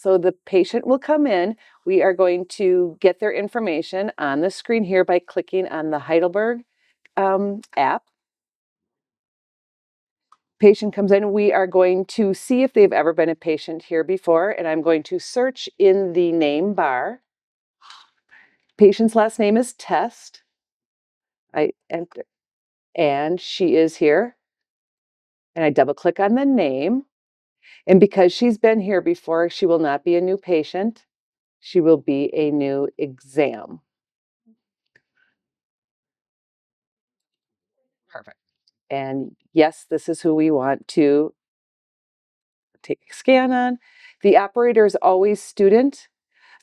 So the patient will come in. We are going to get their information on the screen here by clicking on the Heidelberg app. Patient comes in. We are going to see if they've ever been a patient here before, and I'm going to search in the name bar. Patient's last name is Test. I enter, and she is here. And I double click on the name. And because she's been here before, she will not be a new patient. She will be a new exam. Perfect. And yes, this is who we want to take a scan on. The operator is always student.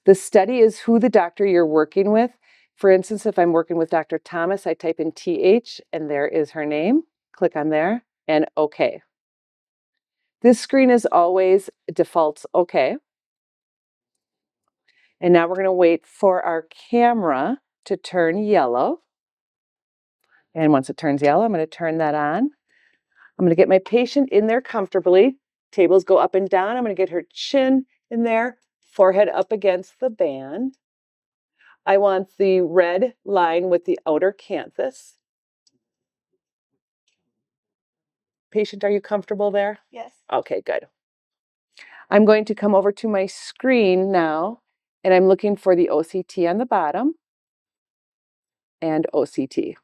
The study is who the doctor you're working with. For instance, if I'm working with Dr. Thomas, I type in TH and there is her name. Click on there and OK. This screen is always defaults OK. And now we're going to wait for our camera to turn yellow. And once it turns yellow, I'm going to turn that on. I'm going to get my patient in there comfortably. Tables go up and down. I'm going to get her chin in there, forehead up against the band. I want the red line with the outer canthus. Patient, are you comfortable there? Yes. Okay, good. I'm going to come over to my screen now, and I'm looking for the OCT on the bottom and OCT.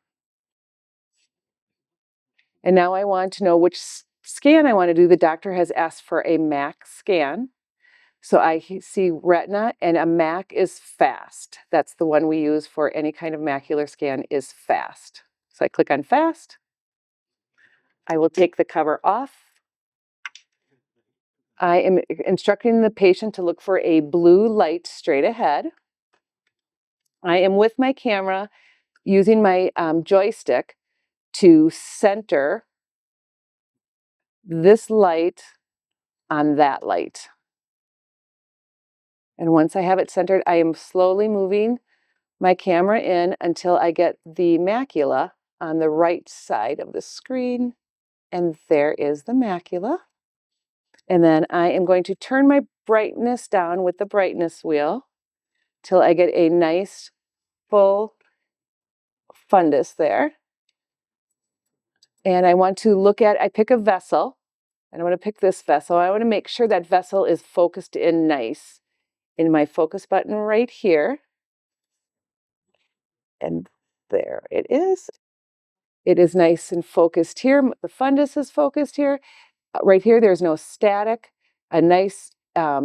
And now I want to know which scan I want to do. The doctor has asked for a MAC scan. So I see retina, and a MAC is fast. That's the one we use for any kind of macular scan, is fast. So I click on fast. I will take the cover off. I am instructing the patient to look for a blue light straight ahead. I am with my camera using my joystick to center this light on that light. And once I have it centered, I am slowly moving my camera in until I get the macula on the right side of the screen. And there is the macula. And then I am going to turn my brightness down with the brightness wheel till I get a nice full fundus there. And I want to look at, I pick a vessel, and I want to pick this vessel. I want to make sure that vessel is focused in nice. In my focus button right here. And there it is. It is nice and focused here. The fundus is focused here. Right here, there's no static. A nice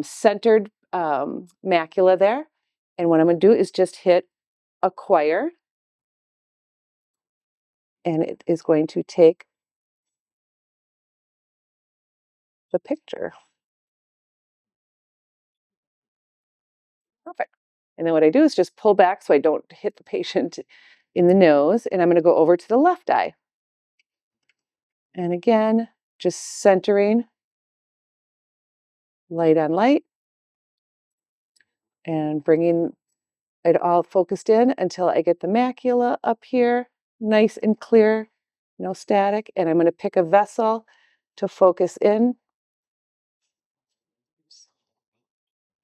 centered macula there. And what I'm going to do is just hit acquire. And it is going to take the picture. Perfect. And then what I do is just pull back so I don't hit the patient in the nose. And I'm going to go over to the left eye. And again, just centering light on light and bringing it all focused in until I get the macula up here, nice and clear, no static. And I'm going to pick a vessel to focus in.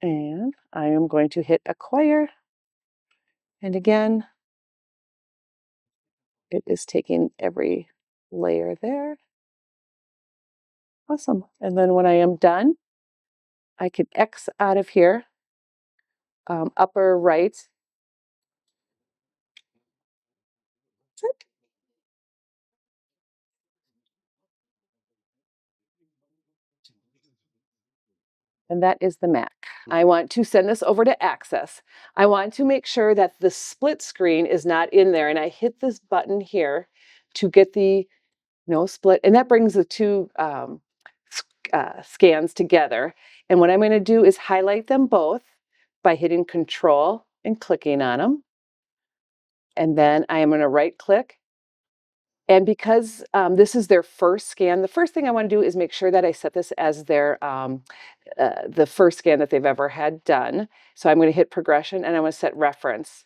And I am going to hit acquire. And again, it is taking every layer there. Awesome. And then when I am done, I can X out of here, upper right. That's it. And that is the Mac. I want to send this over to Access. I want to make sure that the split screen is not in there, and I hit this button here to get the no split, and that brings the two scans together. And what I'm going to do is highlight them both by hitting Control and clicking on them. And then I am going to right click. And because this is their first scan, the first thing I want to do is make sure that I set this as their the first scan that they've ever had done. So I'm going to hit progression and I'm going to set reference.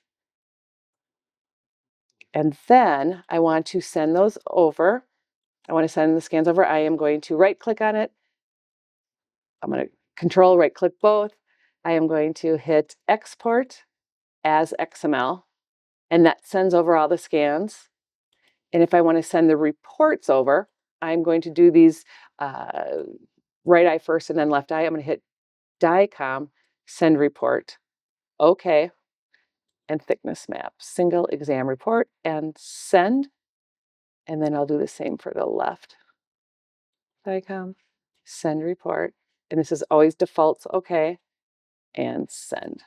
And then I want to send those over. I want to send the scans over. I am going to right click on it. I'm going to control right click both. I am going to hit export as XML, and that sends over all the scans. And if I want to send the reports over, I'm going to do these right eye first and then left eye. I'm going to hit DICOM, send report. Okay. And thickness map, single exam report, and send. And then I'll do the same for the left. DICOM, send report. And this is always defaults. Okay. And send.